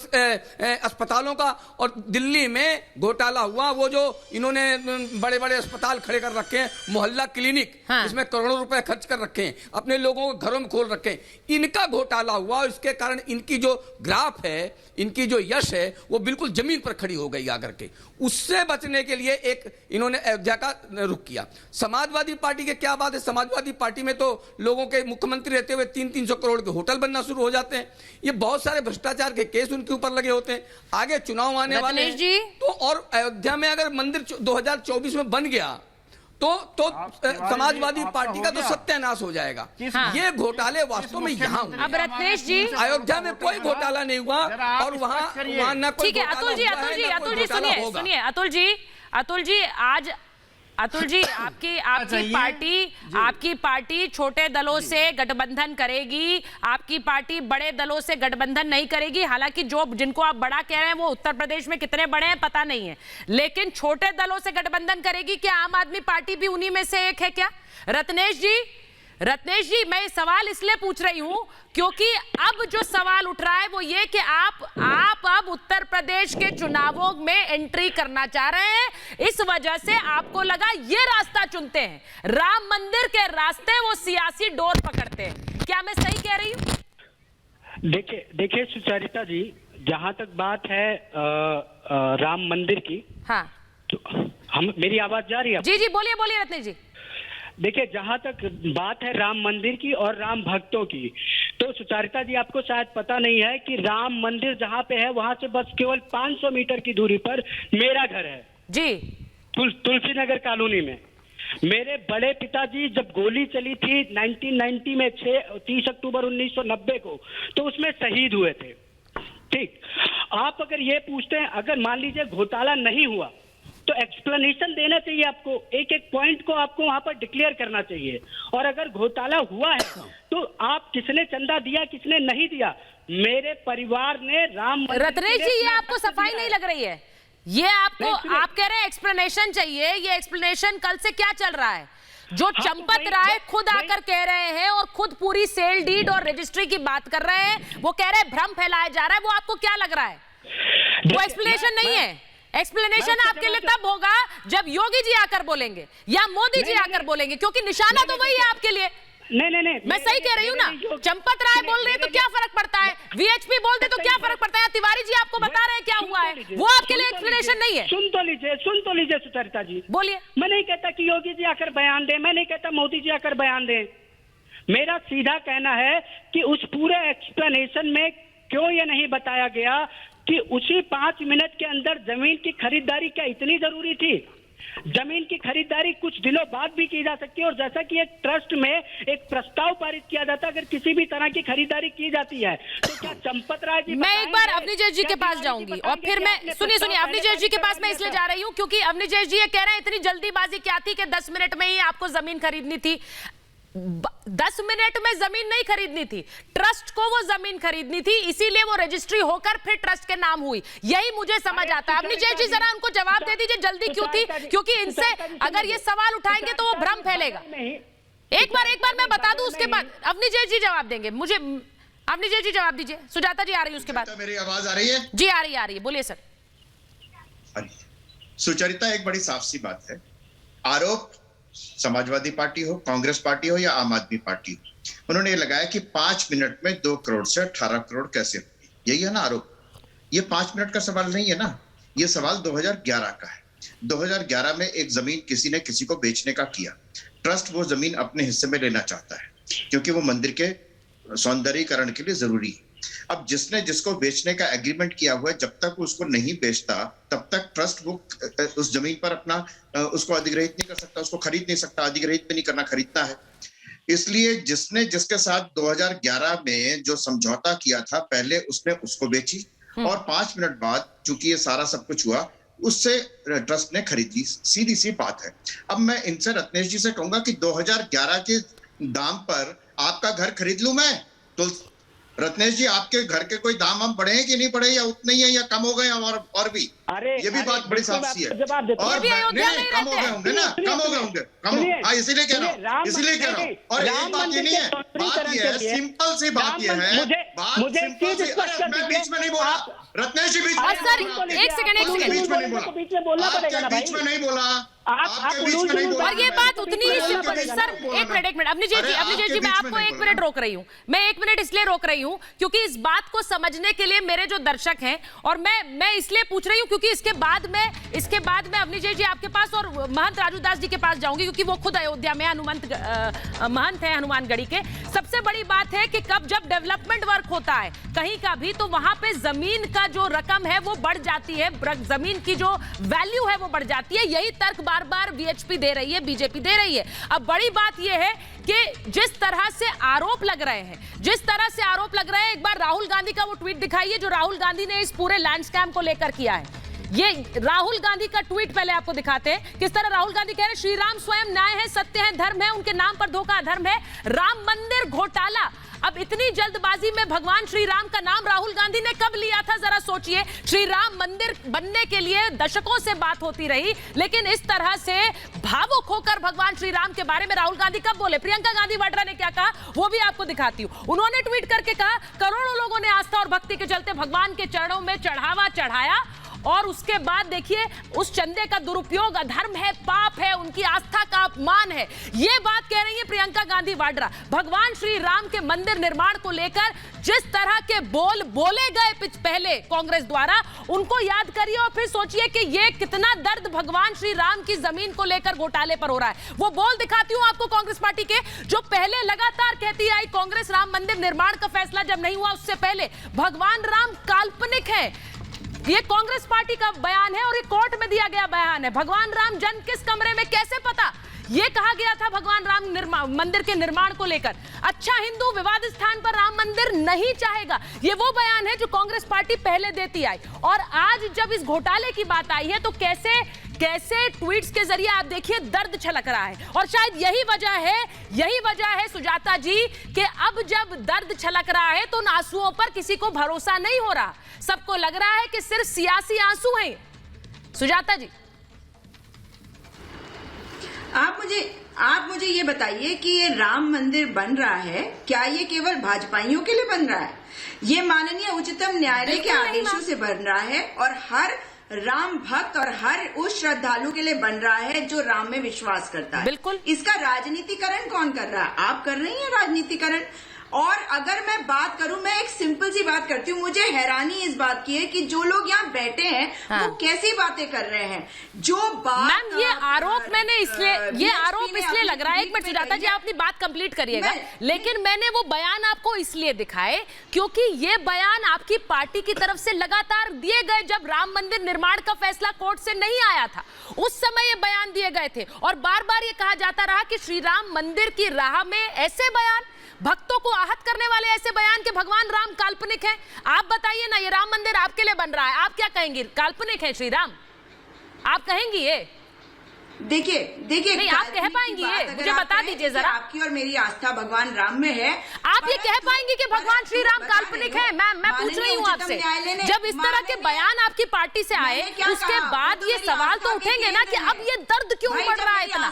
अस्पतालों का, और दिल्ली में घोटाला हुआ वो जो इन्होंने बड़े बड़े अस्पताल खड़े कर रखे हैं, मोहल्ला क्लिनिक, इसमें करोड़ों रुपए खर्च कर रखे हैं, अपने लोगों को घरों में खोल रखे हैं, इनका घोटाला हुआ। और इसके कारण इनकी जो ग्राफ है, इनकी जो यश है, वो बिल्कुल जमीन पर खड़ी हो गई आकर के। उससे बचने के लिए एक इन्होंने अयोध्या का रुख किया। समाजवादी पार्टी के क्या बात है, समाजवादी पार्टी में तो लोगों के मुख्यमंत्री रहते हुए 300-300 करोड़ के होटल बनना शुरू हो जाते हैं। ये बहुत सारे भ्रष्टाचार के केस उनके ऊपर लगे होते हैं। आगे चुनाव आने वाले हैं तो, और अयोध्या में अगर मंदिर 2024 में बन गया तो समाजवादी पार्टी का तो सत्यानाश हो जाएगा। ये घोटाले वास्तव में यहाँ हुए। अब रत्नेश जी, अयोध्या में कोई घोटाला नहीं हुआ, और वहाँ न कोई। ठीक है अतुल जी सुनिए अतुल जी आपकी पार्टी छोटे दलों से गठबंधन करेगी, आपकी पार्टी बड़े दलों से गठबंधन नहीं करेगी। हालांकि जिनको आप बड़ा कह रहे हैं वो उत्तर प्रदेश में कितने बड़े हैं पता नहीं है, लेकिन छोटे दलों से गठबंधन करेगी। क्या आम आदमी पार्टी भी उन्हीं में से एक है क्या? रत्नेश जी, मैं सवाल इसलिए पूछ रही हूं क्योंकि अब जो सवाल उठ रहा है वो ये कि आप अब उत्तर प्रदेश के चुनावों में एंट्री करना चाह रहे हैं, इस वजह से आपको लगा ये रास्ता चुनते हैं, राम मंदिर के रास्ते वो सियासी डोर पकड़ते हैं। क्या मैं सही कह रही हूं? देखिए सुचारिता जी, जहां तक बात है राम मंदिर की, हाँ, तो मेरी आवाज जा रही है? जी बोलिए रत्नेश जी। देखिए, जहां तक बात है राम मंदिर की और राम भक्तों की, तो सुचारिता जी आपको शायद पता नहीं है कि राम मंदिर जहां पे है वहां से बस केवल 500 मीटर की दूरी पर मेरा घर है जी, तुलसी नगर कॉलोनी में। मेरे बड़े पिताजी जब गोली चली थी 1990 में 30 अक्टूबर 1990 को, तो उसमें शहीद हुए थे। ठीक, आप अगर ये पूछते हैं, अगर मान लीजिए घोटाला नहीं हुआ तो एक्सप्लेनेशन देना चाहिए आपको, एक एक पॉइंट को आपको वहां पर डिक्लेयर करना चाहिए। और अगर घोटाला हुआ है तो आप किसने चंदा दिया, किसने नहीं दिया। मेरे परिवार ने राम रत्नेश जी, ये आपको सफाई नहीं लग रही है? ये आपको, आप कह रहे हैं एक्सप्लेनेशन चाहिए, ये एक्सप्लेनेशन कल से क्या चल रहा है? जो चंपत राय खुद आकर कह रहे हैं और खुद पूरी सेल डीड और रजिस्ट्री की बात कर रहे हैं, वो कह रहे हैं भ्रम फैलाया जा रहा है, वो आपको क्या लग रहा है? वो एक्सप्लेनेशन नहीं है। एक्सप्लेनेशन आपके लिए तब होगा जब योगी जी आकर बोलेंगे या मोदी जी आकर बोलेंगे, क्योंकि निशाना तो वही है आपके लिए। नहीं, मैं सही कह रही हूँ ना? चंपत राय बोल रहे हैं तो क्या फर्क पड़ता है, वीएचपी बोल दे तो क्या फर्क पड़ता है, तिवारी जी आपको बता रहे हैं क्या हुआ है, वो आपके लिए एक्सप्लेनेशन नहीं है। सुन तो लीजिए सुचरिता जी, बोलिए। मैं नहीं कहता कि योगी जी आकर बयान दें, मैं नहीं कहता मोदी जी आकर बयान दें। मेरा सीधा कहना है कि उस पूरे एक्सप्लेनेशन में क्यों ये नहीं बताया गया कि उसी 5 मिनट के अंदर जमीन की खरीदारी क्या इतनी जरूरी थी? जमीन की खरीदारी कुछ दिनों बाद भी की जा सकती है, और जैसा कि एक ट्रस्ट में एक प्रस्ताव पारित किया जाता है, अगर किसी भी तरह की खरीदारी की जाती है तो क्या चंपत राय जी, मैं एक बार अवनीश जी के पास जाऊंगी और फिर मैं सुनिए अवनीश जी के पास मैं इसलिए जा रही हूँ क्योंकि अवनीश जी ये कह रहे हैं इतनी जल्दीबाजी क्या थी कि 10 मिनट में ही आपको जमीन खरीदनी थी। 10 मिनट में जमीन नहीं खरीदनी थी, ट्रस्ट को वो जमीन खरीदनी थी, इसीलिए वो रजिस्ट्री होकर फिर ट्रस्ट के नाम हुई। यही मुझे समझ आता है। अवनीश जी जरा उनको जवाब दे दीजिए जल्दी क्यों थी, क्योंकि इनसे अगर ये सवाल उठाएंगे तो वो भ्रम फैलेगा। एक बार मैं बता दूं, उसके बाद अवनीश जी जवाब देंगे मुझे। अवनीश जी जवाब दीजिए, सुजाता जी आ रही है उसके बाद। मेरी आवाज आ रही है? जी आ रही है, बोलिए सर। सुचरिता, एक बड़ी साफ सी बात है, आरोप समाजवादी पार्टी हो, कांग्रेस पार्टी हो या आम आदमी पार्टी हो, उन्होंने ये लगाया कि 5 मिनट में 2 करोड़ से 18 करोड़ कैसे हुई। यही है ना आरोप? ये 5 मिनट का सवाल नहीं है ना, ये सवाल 2011 का है। 2011 में एक जमीन किसी ने किसी को बेचने का किया, ट्रस्ट वो जमीन अपने हिस्से में लेना चाहता है क्योंकि वो मंदिर के सौंदर्यीकरण के लिए जरूरी है। अब जिसने जिसको बेचने का एग्रीमेंट किया हुआ है, जब तक उसको नहीं बेचता तब तक ट्रस्ट वो उस जमीन पर अपना उसको अधिग्रहित नहीं कर सकता, उसको खरीद नहीं सकता, अधिग्रहित भी नहीं करना, खरीदता है। इसलिए जिसने जिसके साथ 2011 में जो समझौता किया था, पहले उसने उसको बेची और 5 मिनट बाद चूंकि ये सारा सब कुछ हुआ, उससे ट्रस्ट ने खरीद ली। सीधी सी बात है। अब मैं इनसे, रत्नेश जी से कहूंगा कि 2011 के दाम पर आपका घर खरीद लूं मैं तो रत्नेश जी, आपके घर के कोई दाम हम बढ़े हैं कि नहीं बढ़े, या उतने ही है या कम हो गए और भी? ये भी बात बड़ी साफ सी है। और नहीं, कम हो गए होंगे ना, कम हो गए होंगे, कम हो। हाँ, इसीलिए कह रहा हूँ, इसीलिए कह रहा हूँ। और एक बात ये नहीं है, बात ये है, सिंपल सी बात ये है, बात सिंपल सी। अरे मैं बीच में नहीं बोला, रत्नेश जी बीच में नहीं बोला, एक सेकंड बीच में नहीं बोला, आपके बीच में नहीं बोला, आपके बीच में नहीं बोला। और ये बात उतनी ही सिंपल है सर। एक मिनट अवनीश जी मैं आपको 1 मिनट रोक रही हूँ। मैं 1 मिनट इसलिए रोक रही हूँ क्योंकि इस बात को समझने के लिए मेरे जो दर्शक हैं, और मैं इसलिए पूछ रही हूँ क्योंकि इसके बाद में अवनीश जी आपके पास और महंत राजू दास जी के पास जाऊंगी, क्योंकि वो खुद अयोध्या में महंत है हनुमानगढ़ी के। सबसे बड़ी बात है कि जब डेवलपमेंट वर्क होता है कहीं का भी, तो वहां पे जमीन का जो रकम है वो बढ़ जाती है, जमीन की जो वैल्यू है वो बढ़ जाती है। यही तर्क बार बार वीएचपी दे रही है, बीजेपी दे रही है। अब बड़ी बात यह है कि जिस तरह से आरोप लग रहे हैं, एक बार राहुल गांधी का वो ट्वीट दिखाइए जो राहुल गांधी ने इस पूरे लैंड स्कैम को लेकर किया है। ये राहुल गांधी का ट्वीट पहले आपको दिखाते हैं, किस तरह राहुल गांधी कह रहे हैं श्री राम स्वयं न्याय है, सत्य है, धर्म है, उनके नाम पर धोखा अधर्म है, राम मंदिर घोटाला। अब इतनी जल्दबाजी में भगवान श्री राम का नाम राहुल गांधी ने कब लिया था, जरा सोचिए। श्री राम मंदिर बनने के लिए दशकों से बात होती रही, लेकिन इस तरह से भावुक होकर भगवान श्री राम के बारे में राहुल गांधी कब बोले? प्रियंका गांधी वाड्रा ने क्या कहा वो भी आपको दिखाती हूं। उन्होंने ट्वीट करके कहा, करोड़ों लोगों ने आस्था और भक्ति के चलते भगवान के चरणों में चढ़ावा चढ़ाया और उसके बाद देखिए उस चंदे का दुरुपयोग अधर्म है, पाप है, उनकी आस्था का अपमान है। ये बात कह रही है प्रियंका गांधी वाड्रा। भगवान श्री राम के मंदिर निर्माण को लेकर जिस तरह के बोल बोले गए पहले कांग्रेस द्वारा, उनको याद करिए और फिर सोचिए कि ये कितना दर्द भगवान श्री राम की जमीन को लेकर घोटाले पर हो रहा है। वो बोल दिखाती हूं आपको कांग्रेस पार्टी के, जो पहले लगातार कहती आई कांग्रेस राम मंदिर निर्माण का फैसला जब नहीं हुआ उससे पहले भगवान राम काल्पनिक है। ये कांग्रेस पार्टी का बयान है और ये कोर्ट में दिया गया बयान है। भगवान राम जन्म किस कमरे में कैसे पता, ये कहा गया था भगवान राम मंदिर के निर्माण को लेकर। अच्छा हिंदू विवाद स्थान पर राम मंदिर नहीं चाहेगा, ये वो बयान है जो कांग्रेस पार्टी पहले देती आई। और आज जब इस घोटाले की बात आई है तो कैसे कैसे ट्वीट्स के जरिए आप देखिए दर्द छलक रहा है। और शायद यही वजह है सुजाता जी कि अब जब दर्द छलक रहा है तो उन आंसुओं पर किसी को भरोसा नहीं हो रहा। सबको लग रहा है कि सिर्फ सियासी आंसू हैं। सुजाता जी, आप मुझे ये बताइए कि ये राम मंदिर बन रहा है, क्या ये केवल भाजपाइयों के लिए बन रहा है? ये माननीय उच्चतम न्यायालय के आदेशों से बन रहा है और हर राम भक्त और हर उस श्रद्धालु के लिए बन रहा है जो राम में विश्वास करता है। बिल्कुल। इसका राजनीतिकरण कौन कर रहा है? आप कर रही हैं राजनीतिकरण। और अगर मैं बात करूं, मैं एक सिंपल सी बात करती हूँ, मुझे हैरानी इस बात की है कि जो लोग यहाँ बैठे हैं वो कैसी बातें कर रहे हैं। जो बात मैम ये आरोप मैंने इसलिए लग रहा है, एक मिनट सुजाता जी आप अपनी बात कंप्लीट करिएगा, लेकिन मैंने वो बयान आपको इसलिए दिखाए क्योंकि ये बयान आपकी पार्टी की तरफ से लगातार दिए गए जब राम मंदिर निर्माण का फैसला कोर्ट से नहीं आया था, उस समय ये बयान दिए गए थे। और बार बार ये कहा जाता रहा कि श्री राम मंदिर की राह में ऐसे बयान, भक्तों को आहत करने वाले ऐसे बयान कि भगवान राम काल्पनिक है। आप बताइए ना, ये राम मंदिर आपके लिए बन रहा है, आप क्या कहेंगी? काल्पनिक है श्री राम, आप कहेंगी ये? देखिए नहीं आप कह पाएंगी ये? मुझे बता दीजिए जरा। आपकी और मेरी आस्था भगवान राम में है, आप ये कह पाएंगी कि भगवान श्री राम काल्पनिक है? मैं पूछ रही हूँ आपसे, जब इस तरह के बयान आपकी पार्टी से आए उसके बाद ये सवाल तो उठेंगे ना कि अब ये दर्द क्यों बढ़ रहा है इतना?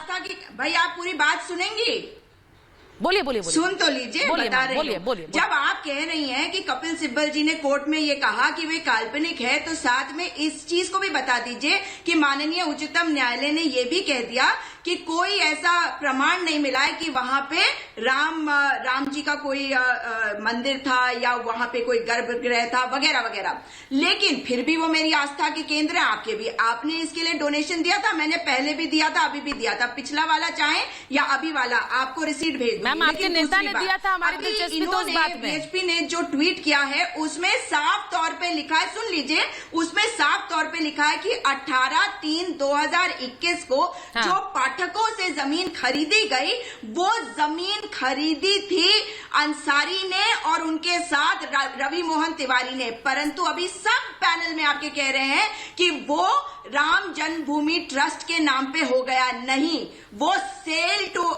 भाई आप पूरी बात सुनेंगी? बोलिए सुन तो लीजिए, बता रही हूं। जब आप कह रही हैं कि कपिल सिब्बल जी ने कोर्ट में ये कहा कि वे काल्पनिक है, तो साथ में इस चीज को भी बता दीजिए कि माननीय उच्चतम न्यायालय ने ये भी कह दिया कि कोई ऐसा प्रमाण नहीं मिला है कि वहां पे राम जी का कोई मंदिर था या वहां पे कोई गर्भगृह था वगैरह वगैरह। लेकिन फिर भी वो मेरी आस्था के केंद्र है, आपके भी। आपने इसके लिए डोनेशन दिया था, मैंने पहले भी दिया था, अभी भी दिया था। पिछला वाला चाहे या अभी वाला, आपको रिसीट भेज मैम आपके नेता ने दिया था, हमारी दिलचस्पी तो इस बात में। बीएचपी ने जो ट्वीट किया है उसमें साफ तौर पे लिखा है, सुन लीजिए, उसमें साफ तौर पे लिखा है कि 18/3/2021 को जो पाठकों से जमीन खरीदी गई वो जमीन खरीदी थी अंसारी ने और उनके साथ रवि मोहन तिवारी ने। परंतु अभी सब पैनल में आपके कह रहे हैं कि वो राम जन्मभूमि ट्रस्ट के नाम पे हो गया। नहीं, वो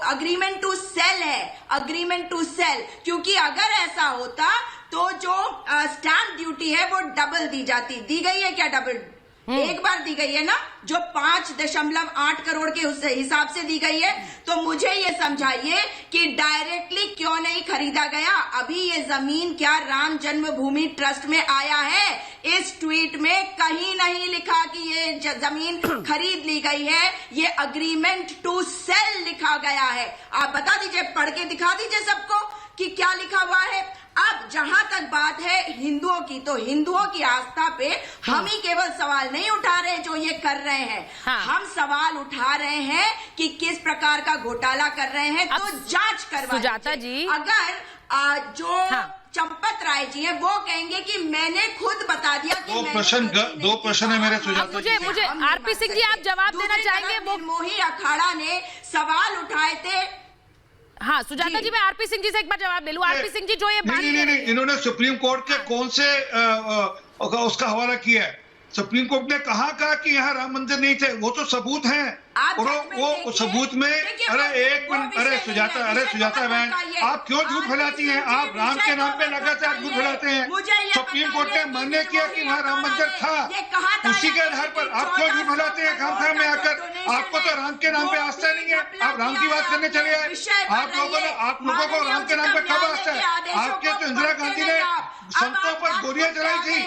अग्रीमेंट टू सेल है, अग्रीमेंट टू सेल। क्योंकि अगर ऐसा होता तो जो स्टैंप ड्यूटी है वो डबल दी जाती। दी गई है क्या डबल? एक बार दी गई है ना, जो 5.8 करोड़ के हिसाब से दी गई है। तो मुझे ये समझाइए कि डायरेक्टली क्यों नहीं खरीदा गया? अभी ये जमीन क्या राम जन्मभूमि ट्रस्ट में आया है? इस ट्वीट में कहीं नहीं लिखा कि ये जमीन खरीद ली गई है, ये अग्रीमेंट टू सेल लिखा गया है। आप बता दीजिए, पढ़ के दिखा दीजिए सबको कि क्या लिखा हुआ है। अब जहां तक बात है हिंदुओं की, तो हिंदुओं की आस्था पे हम ही केवल सवाल नहीं उठा रहे जो ये कर रहे हैं। हम सवाल उठा रहे हैं कि किस प्रकार का घोटाला कर रहे हैं, तो जांच करवा सुजाता जी। अगर जो चंपत राय जी है वो कहेंगे कि मैंने खुद बता दिया कि दो प्रश्न है मेरे सुजाता जी। मुझे आरपी सिंह जी आप जवाब देना चाहेंगे? वो मोही अखाड़ा ने सवाल उठाए थे। हाँ सुजाता जी, मैं आरपी सिंह जी से एक बार जवाब ले लूं। आरपी सिंह जी, जो ये बात नहीं, इन्होंने सुप्रीम कोर्ट के कौन से उसका हवाला किया है? सुप्रीम कोर्ट ने कहा कि यहाँ राम मंदिर नहीं थे, वो तो सबूत हैं। और वो सबूत में एक मिनट, सुजाता बहन, आप क्यों झूठ फैलाती हैं? आप राम के नाम पे लगातार झूठ फैलाते हैं। सुप्रीम कोर्ट ने मान्य किया कि वहाँ राम मंदिर था, उसी के आधार पर आप क्यों झूठ फैलाते हैं खामखा में आकर? आपको तो राम के नाम पे आस्था नहीं है, आप राम की बात करने चले आए। आप लोगों को राम के नाम पे कब आस्था है? आपके तो इंदिरा गांधी ने संतों पर गोलियां चलाई थी,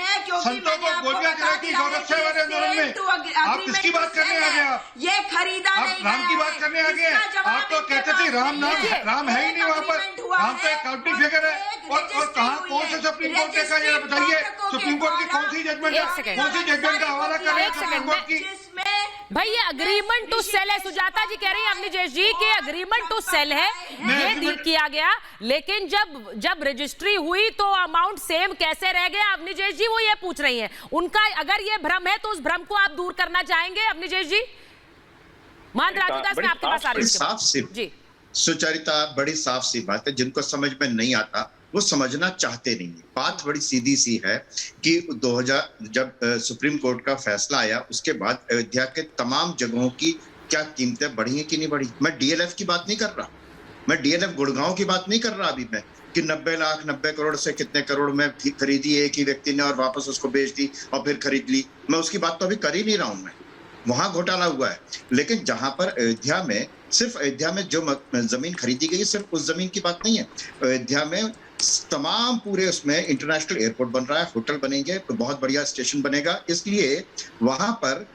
संतों को गोलियां चलाई थी गौरक्षण वाले आंदोलन में। आप किसकी बात करने आ गए? ये खरीदा आप राम की बात करने आ गए? आप तो कहते थे राम राम है ही नहीं वहाँ पर, राम तो एक काल्पनिक फिगर है। और कहाँ कौन से सुप्रीम कोर्ट ने कहा, ये बताइए सुप्रीम कोर्ट की कौन सी जजमेंट है, कौन सी जजमेंट का हवाला कर रहे हैं सुप्रीम कोर्ट की? भाई ये अग्रीमेंट टू सेल है, सुजाता जी कह रही है अवनीश जी के अग्रीमेंट टू सेल है, ये डील किया गया, लेकिन जब रजिस्ट्री हुई तो अमाउंट सेम कैसे रह गया? अवनीश जी वो ये पूछ रही हैं, उनका अगर ये भ्रम है तो उस भ्रम को आप दूर करना चाहेंगे अवनीश जी? महंत राजूदास मैं आपके पास आ रही हूं जी। सुचरिता बड़ी साफ सी बात है, जिनको समझ में नहीं आता वो समझना चाहते नहीं है। बात बड़ी सीधी सी है कि 2000 जब सुप्रीम कोर्ट का फैसला आया उसके बाद अयोध्या के तमाम जगहों की क्या कीमतें बढ़ी हैं कि नहीं बढ़ी। मैं डीएलएफ की बात नहीं कर रहा, मैं डीएलएफ गुड़गांव की बात नहीं कर रहा अभी मैं, कि 90 करोड़ से कितने करोड़ में खरीदी एक ही व्यक्ति ने और वापस उसको बेच दी और फिर खरीद ली। मैं उसकी बात तो अभी कर ही नहीं रहा हूं, मैं वहां घोटाला हुआ है। लेकिन जहां पर अयोध्या में, सिर्फ अयोध्या में जो जमीन खरीदी गई सिर्फ उस जमीन की बात नहीं है। अयोध्या में तमाम पूरे उसमें इंटरनेशनल एयरपोर्ट बन रहा है, होटल बनेंगे, तो बहुत बढ़िया स्टेशन बनेगा, इसलिए वहां पर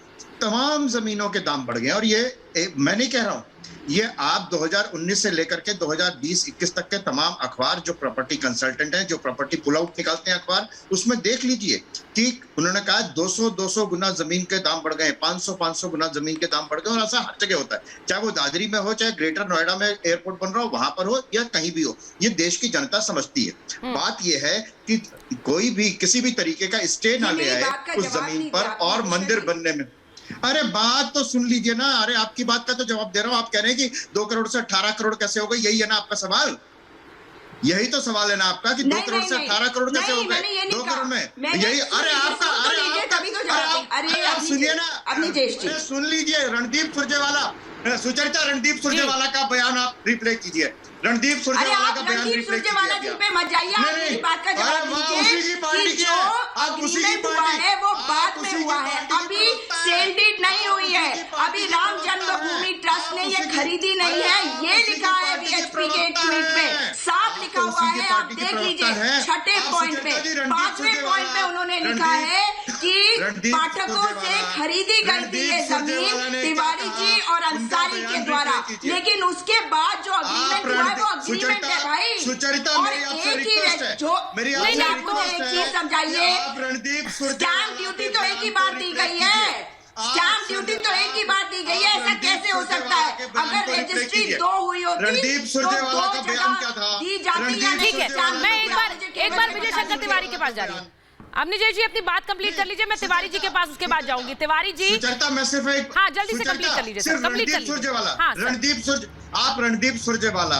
तमाम जमीनों के दाम बढ़ गए। और ये मैं नहीं कह रहा हूं, ये आप 2019 से लेकर के 2020-21 तक के तमाम अखबार जो प्रॉपर्टी कंसल्टेंट हैं, जो प्रॉपर्टी पुल आउट निकालते हैं अखबार, उसमें देख लीजिए कि उन्होंने कहा 200 गुना जमीन के दाम बढ़ गए, 500 गुना जमीन के दाम बढ़ गए। और ऐसा हर जगह होता है, चाहे वो दादरी में हो, चाहे ग्रेटर नोएडा में एयरपोर्ट बन रहा हो वहां पर हो, या कहीं भी हो, ये देश की जनता समझती है। बात यह है कि कोई भी किसी भी तरीके का स्टे ना ले आए उस जमीन पर और मंदिर बनने में। अरे बात तो सुन लीजिए ना, अरे आपकी बात का तो जवाब दे रहा हूं। आप कह रहे हैं कि 2 करोड़ से 18 करोड़ कैसे हो गए, यही है ना आपका सवाल? यही तो सवाल है ना आपका कि 2 करोड़ से 18 करोड़ कैसे हो गए 2 करोड़ में? यही अरे आपका आप सुनिए ना, अरे सुन लीजिए, रणदीप सुरजेवाला, सुचरिता रणदीप सुरजेवाला का बयान आप रिप्ले कीजिए। रणदीप सुरजेवाला का बयान रिप्ले कीजिए। पे मत जाइए, आप मेरी बात का जवाब दीजिए कि जो अग्रीमेंट हुआ है वो बाद में हुआ है, अभी सेल डीड नहीं हुई है, अभी राम जन्मभूमि ट्रस्ट ने ये खरीदी नहीं है, ये लिखा है बीएचपी के एक ट्वीट में, साफ लिखा हुआ है, आप देख लीजिए। छठे पॉइंट पे, 5वें पॉइंट पे उन्होंने लिखा है कि पाठकों से खरीदी गई थी ये जमीन तिवारी जी और अंसारी के द्वारा, लेकिन उसके बाद जो अग्रीमेंट हुआ वो अग्रीमेंट है भाई। सुचरिता और मेरी आपसे एक ही रिक्वेस्ट है, जो मेरी नहीं, आपसे आपको एक रिक्वेस्ट चीज है, समझाइए, आप रणदीप स्टैंप ड्यूटी तो एक ही बार दी गई है, स्टैंप ड्यूटी तो एक ही बार दी गई है, ऐसा कैसे हो सकता है? अगर रजिस्ट्री 2 हुई होती रणदीप सुरजेवाला का बयान क्या था? दी जाती है। ठीक है, मैं एक बार विजय शंकर तिवारी के पास जा रही हूँ। अवनीश जी अपनी बात कंप्लीट कर लीजिए, मैं तिवारी जी के पास उसके बाद जाऊंगी। तिवारी जी सुचरिता, मैं सिर्फ एक, हाँ जल्दी से कंप्लीट कर लीजिए, रणदीप सुरजेवाला, हाँ, आप रणदीप सुरजेवाला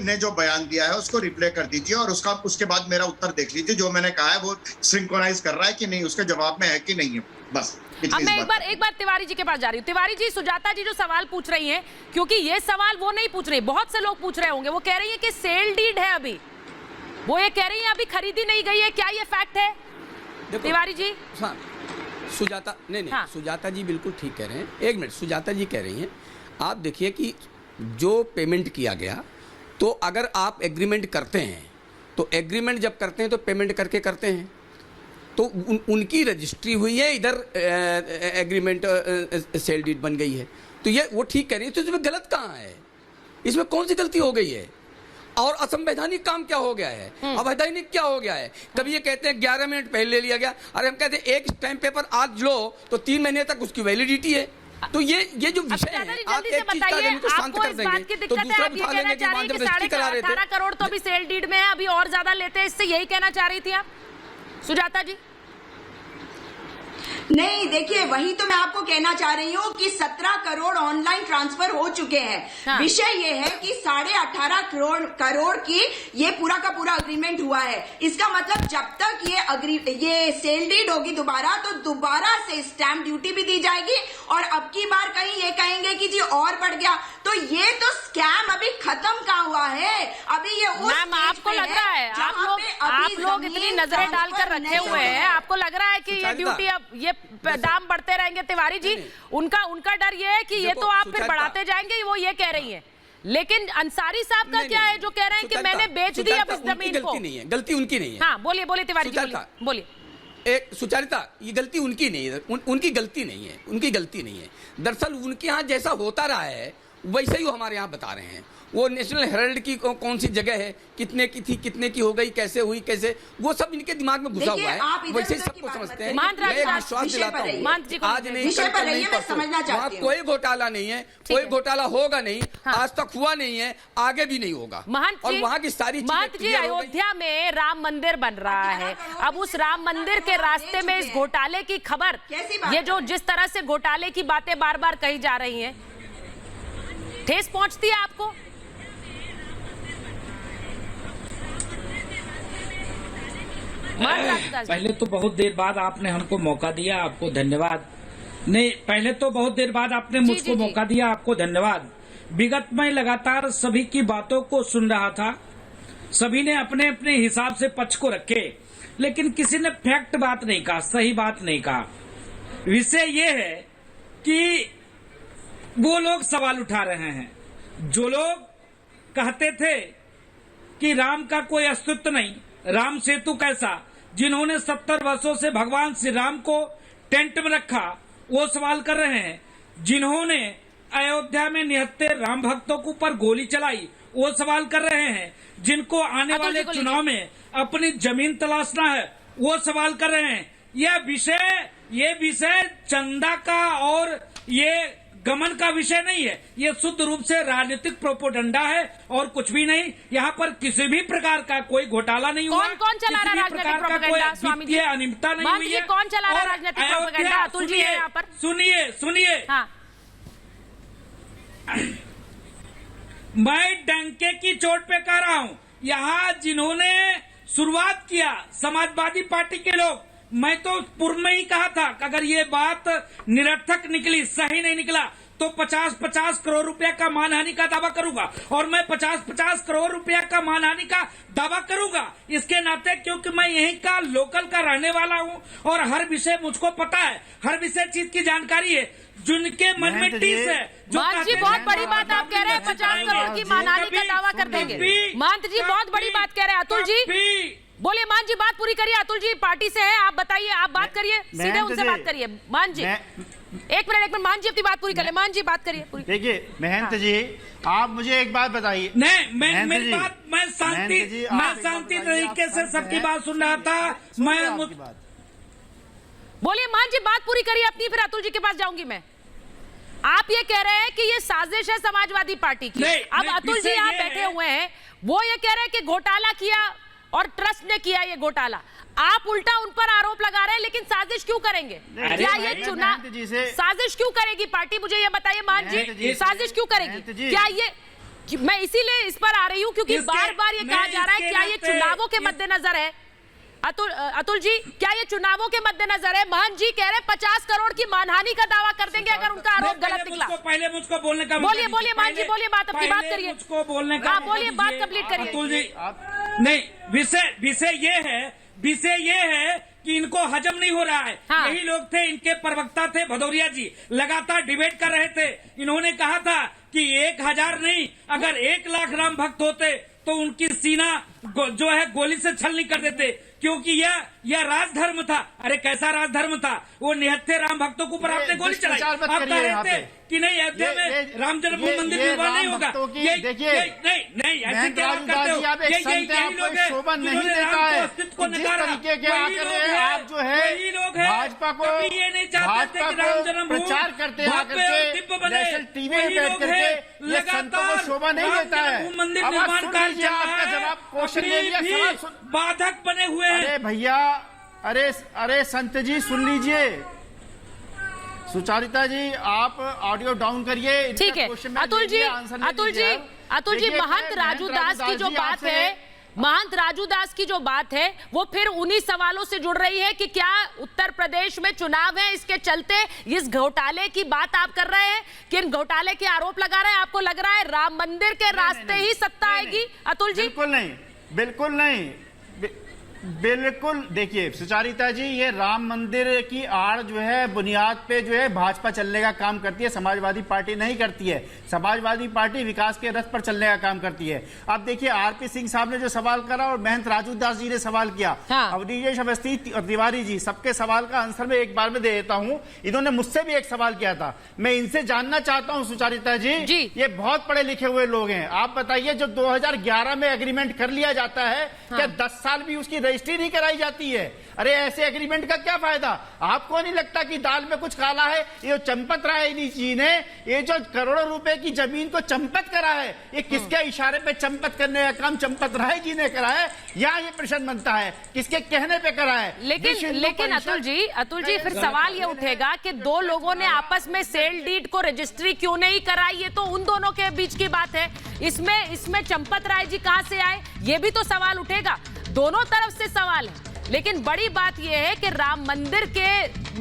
ने जो बयान दिया है उसको रिप्ले कर दीजिए और उसके बाद मेरा उत्तर देख लीजिए, जो मैंने कहा है वो सिंक्रोनाइज कर रहा है कि नहीं, उसके जवाब में है कि नहीं है, बस। अब मैं एक बार तिवारी जी के पास जा रही हूँ। तिवारी जी, सुजाता जी जो सवाल पूछ रही हैं, क्योंकि ये सवाल वो नहीं पूछ रही, बहुत से लोग पूछ रहे होंगे, वो कह रही है कि सेल डीड है अभी, वो ये कह रही है अभी खरीदी नहीं गई है, क्या ये फैक्ट है तिवारी जी? हाँ, सुजाता नहीं हाँ। सुजाता जी बिल्कुल ठीक कह रहे हैं। एक मिनट, सुजाता जी कह रही हैं, आप देखिए कि जो पेमेंट किया गया, तो अगर आप एग्रीमेंट करते हैं तो एग्रीमेंट जब करते हैं तो पेमेंट करके करते हैं, तो उनकी रजिस्ट्री हुई है, इधर एग्रीमेंट सेल डीड बन गई है, तो ये वो ठीक कह रही है, तो इसमें गलत कहाँ है? इसमें कौन सी गलती हो गई है? और असंवैधानिक काम क्या हो गया है, अवैधानिक क्या हो गया है? कभी ये कहते हैं 11 मिनट पहले ले लिया गया, अरे हम कहते हैं एक स्टैम्प पेपर आज लो तो 3 महीने तक उसकी वैलिडिटी है। तो ये जो विषय है, आप एक चीज का जमीन को शांत कर देंगे तो दूसरा उठा लेंगे कि मान जब रजिस्ट्री करा रहे थे 18 करोड़ तो अभी सेल डीड में है, अभी और ज्यादा लेते हैं, इससे यही कहना चाह रही थी आप सुजाता जी? नहीं, देखिए वही तो मैं आपको कहना चाह रही हूँ कि 17 करोड़ ऑनलाइन ट्रांसफर हो चुके हैं। हाँ। विषय ये है कि 18.5 करोड़ की ये पूरा का पूरा अग्रीमेंट हुआ है। इसका मतलब जब तक ये सेल डीड होगी दोबारा, तो दोबारा से स्टैंप ड्यूटी भी दी जाएगी, और अब की बार कहीं ये कहेंगे कि जी और बढ़ गया, तो ये तो स्कैम अभी खत्म कहाँ हुआ है? अभी ये मैम आपको लग रहा है आप लोग इतनी नजरें डालकर रखे हुए हैं, आपको लग रहा है कि ये ड्यूटी अब ये दाम बढ़ते रहेंगे? तिवारी जी, उनका डर ये है कि ये तो आप फिर बढ़ाते जाएंगे, वो ये कह रही है लेकिन अंसारी साहब का क्या है जो कह रहे हैं कि मैंने बेच दी अब इस जमीन को? गलती नहीं है, गलती उनकी नहीं है। हाँ बोलिए बोलिए तिवारी जी, बोलिए। एक सुचारिता, ये गलती उनकी नहीं है, उनकी गलती नहीं है, उनकी गलती नहीं है। दरअसल उनके यहाँ जैसा होता रहा है वैसे ही वो हमारे यहाँ बता रहे हैं। वो नेशनल हेराल्ड की कौन सी जगह है, कितने की थी, कितने की हो गई, कैसे हुई, कैसे, वो सब इनके दिमाग में घुसा हुआ है, वैसे ही सबको समझते हैं। मैं विश्वास दिलाता हूँ आज नहीं कल नहीं परसों वहाँ कोई घोटाला नहीं है, कोई घोटाला होगा नहीं, आज तक हुआ नहीं है, आगे भी नहीं होगा। और वहाँ की सारी चीजें, अयोध्या में राम मंदिर बन रहा है, अब उस राम मंदिर के रास्ते में इस घोटाले की खबर, ये जो जिस तरह से घोटाले की बातें बार बार कही जा रही हैं, ठेस पहुंचती है आपको? पहले तो बहुत देर बाद आपने हमको मौका दिया, आपको धन्यवाद। नहीं, पहले तो बहुत देर बाद आपने मुझको मौका दिया, आपको धन्यवाद। विगत में लगातार सभी की बातों को सुन रहा था, सभी ने अपने अपने हिसाब से पक्ष को रखे, लेकिन किसी ने फैक्ट बात नहीं कहा, सही बात नहीं कहा। विषय ये है कि वो लोग सवाल उठा रहे हैं, जो लोग कहते थे कि राम का कोई अस्तित्व नहीं, राम सेतु कैसा, जिन्होंने 70 वर्षों से भगवान श्री राम को टेंट में रखा, वो सवाल कर रहे हैं। जिन्होंने अयोध्या में निहत्थे राम भक्तों के ऊपर गोली चलाई, वो सवाल कर रहे हैं। जिनको आने वाले चुनाव में अपनी जमीन तलाशना है, वो सवाल कर रहे हैं। ये विषय चंदा का और ये गमन का विषय नहीं है, ये शुद्ध रूप से राजनीतिक प्रोपोगंडा है और कुछ भी नहीं। यहाँ पर किसी भी प्रकार का कोई घोटाला नहीं हुआ। कौन चला रहा राजनीतिक प्रोपोगंडा? स्वामी जी, अनियमितता नहीं हुई है। कौन चला रहा राजनीतिक प्रोपोगंडा? अतुल जी है यहाँ पर। सुनिए हाँ। मैं डंके की चोट पे कह रहा हूँ, यहाँ जिन्होंने शुरुआत किया समाजवादी पार्टी के लोग, मैं तो पूर्व में ही कहा था कि अगर ये बात निरर्थक निकली, सही नहीं निकला, तो 50-50 करोड़ रुपया का मानहानि का दावा करूंगा। और मैं 50-50 करोड़ रुपया का मानहानि का दावा करूंगा इसके नाते, क्योंकि मैं यहीं का लोकल का रहने वाला हूं और हर विषय मुझको पता है, हर विषय चीज की जानकारी है। जिनके मन में टीस है, महंत जी बहुत बड़ी बात आप कह रहे हैं, 50 करोड़ की मानहानि का दावा कर देंगे। महंत जी बहुत बड़ी बात कह रहे हैं। अतुल जी बोलिए, मान जी बात पूरी करिए। अतुल जी पार्टी से है, आप बताइए, आप बात करिए, सीधे उनसे बात करिए। मान जी एक मिनट, मान जी अपनी बात पूरी कर ले। मान जी बात करिए पूरी। देखिए महंत जी, आप मुझे एक बात बताइए। नहीं, मेरी बात, मैं शांति तरीके से सबकी बात सुन रहा था। बोलिए मान जी बात पूरी करिए अपनी, फिर अतुल जी के पास जाऊंगी मैं। आप ये कह रहे हैं कि ये साजिश है समाजवादी पार्टी की। अब अतुल जी यहाँ बैठे हुए हैं, वो ये कह रहे हैं कि घोटाला किया और ट्रस्ट ने किया ये घोटाला। आप उल्टा उन पर आरोप लगा रहे हैं, लेकिन साजिश क्यों करेंगे? क्या ये चुनाव साजिश क्यों करेगी पार्टी? मुझे ये बताइए मान जी, साजिश क्यों करेगी? क्या ये, मैं इसीलिए इस पर आ रही हूँ क्योंकि बार बार ये कहा जा रहा है, क्या ये चुनावों के मद्देनजर है? अतुल जी, क्या ये चुनावों के मद्देनजर है? महंत जी कह रहे हैं 50 करोड़ की मानहानि का दावा कर देंगे अगर उनका आरोप गलत निकला। पहले मुझको बोलने का, बोलिए महंत जी, बोलिए बात, अपनी बात करिए। मुझको बोलने का, बोलिए, बात कंप्लीट करिए। अतुल जी नहीं, विषय ये है कि इनको हजम नहीं हो रहा है। हाँ। यही लोग थे, इनके प्रवक्ता थे भदौरिया जी, लगातार डिबेट कर रहे थे। इन्होंने कहा था कि 1000 नहीं, अगर 1 लाख राम भक्त होते तो उनकी सीना जो है गोली से छल नहीं कर देते, क्योंकि यह राजधर्म था। अरे कैसा राजधर्म था? वो निहत्थे राम भक्तों के ऊपर आपने गोली चलाई। आप कह रहे थे कि नहीं, अयोध्या में राम जन्मभूमि मंदिर निर्माण नहीं होगा। नहीं, ऐसे क्या बात करते हो? यही लोग हैं जिन्होंने राम को अस्तित्व को नकारा। आप जो है भाजपा को ये नहीं चाहते थे कि राम जन्मभूमि प्रचार करते दिव्य बने, टीवी में बैठ करके लगातार शोभा नहीं देता है। मंदिर निर्माण कार्य आपका जवाब क्वेश्चन ले लिया, बाधक बने हुए हैं। अरे भैया, अरे संत जी सुन लीजिए। सुचारिता जी आप ऑडियो डाउन करिए। ठीक है अतुल जी, महंत राजू दास की जो बात है, महंत राजू दास की जो बात है वो फिर उन्हीं सवालों से जुड़ रही है कि क्या उत्तर प्रदेश में चुनाव है, इसके चलते इस घोटाले की बात आप कर रहे हैं, कि इन घोटाले के आरोप लगा रहे हैं। आपको लग रहा है राम मंदिर के रास्ते ही सत्ता आएगी? अतुल जी बिल्कुल नहीं, बिल्कुल, देखिए सुचारिता जी, ये राम मंदिर की आड़ जो है बुनियाद पे जो है भाजपा चलने का काम करती है, समाजवादी पार्टी नहीं करती है। समाजवादी पार्टी विकास के रथ पर चलने का काम करती है। अब देखिए आरपी सिंह साहब ने जो सवाल करा और महंत राजू दास जी ने सवाल किया, अवनीश अवस्थी और तिवारी जी, सबके सवाल का आंसर मैं एक बार में दे देता हूं। इन्होंने मुझसे भी एक सवाल किया था, मैं इनसे जानना चाहता हूं सुचारिता जी, ये बहुत पढ़े लिखे हुए लोग हैं, आप बताइए जो 2011 में एग्रीमेंट कर लिया जाता है, क्या 10 साल भी उसकी रजिस्ट्री नहीं कराई जाती है? अरे ऐसे एग्रीमेंट का क्या फायदा? आपको नहीं लगता कि दाल में कुछ काला है? ये चंपत राय जी ने ये जो करोड़ों रुपए की जमीन को चंपत करा है, ये किसके इशारे पे चंपत करने का काम चंपत राय जी ने करा है, या ये प्रश्न बनता है किसके कहने पे करा है? लेकिन अतुल जी फिर सवाल ये उठेगा कि दो लोगों ने आपस में सेल डीड को रजिस्ट्री क्यों नहीं कराई? ये तो उन दोनों के बीच की बात है, इसमें चंपत राय जी कहां से आए? ये भी तो सवाल उठेगा, दोनों तरफ से सवाल है। लेकिन बड़ी बात यह है कि राम मंदिर के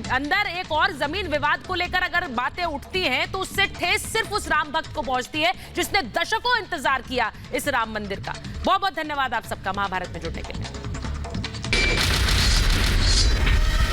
अंदर एक और जमीन विवाद को लेकर अगर बातें उठती हैं तो उससे ठेस सिर्फ उस राम भक्त को पहुंचती है जिसने दशकों इंतजार किया इस राम मंदिर का। बहुत बहुत धन्यवाद आप सबका महाभारत में जुड़ने के लिए।